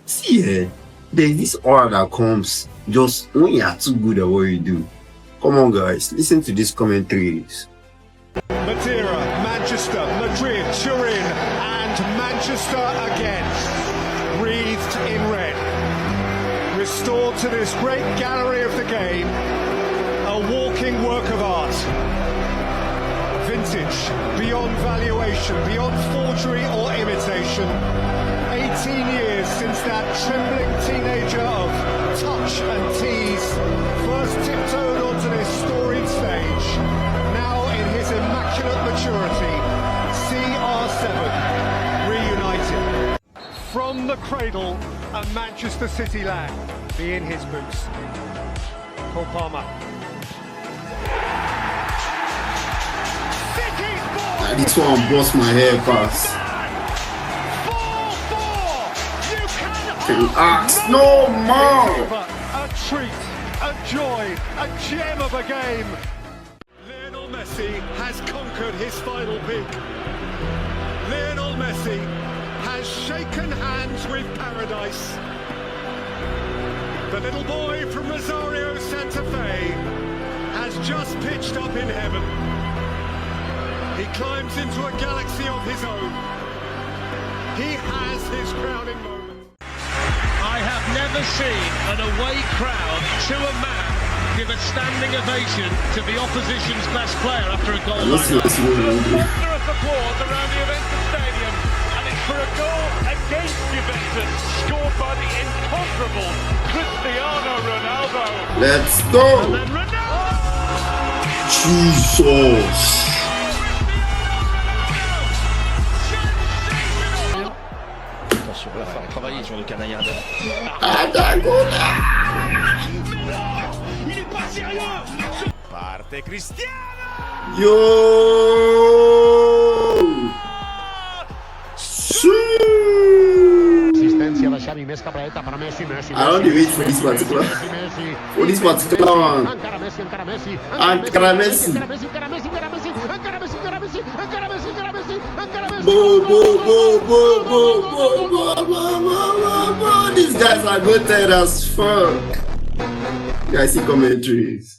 See, there's this aura that comes just when you are too good at what you do. Come on, guys, listen to these commentaries. Madeira, Manchester, Madrid, Turin, and Manchester again. Wreathed in red. Restored to this great gallery of the game. A walking work of art. Vintage, beyond valuation, beyond forgery or imitation. 18 years since that trembling teenager of touch and tease first tiptoed onto this storied stage. Now in his immaculate maturity, CR7 reunited. From the cradle, a Manchester City lad, be in his boots. Cole Palmer. This one bust my hair fast. Can ask no more. A treat, a joy, a gem of a game. Lionel Messi has conquered his final peak. Lionel Messi has shaken hands with paradise. The little boy from Rosario, Santa Fe has just pitched up in heaven. He climbs into a galaxy of his own. He has his crowning moment. I have never seen an away crowd to a man give a standing ovation to the opposition's best player after a goal like that. Thunderous applause around the Juventus Stadium, and it's for a goal against Juventus, scored by the incomparable Cristiano Ronaldo. Let's go! And then Ronaldo! Jesus! Attention, il va falloir travailler sur le canaillade. Il est pas sérieux! Parte Cristiano! Yo! Assistencia da Xavi, més cap dreta per Messi, Messi. I don't wait for this particular. For this particular one. Encara Messi, encara Messi. Encara Messi. Encara Messi, encara Messi, encara Messi. Encara Messi, encara Messi, encara Messi, encara Messi, encara Messi. Bo, bo, bo, bo, bo, bo, bo, bo, bo, bo. These guys are good as fuck. You guys see commentaries.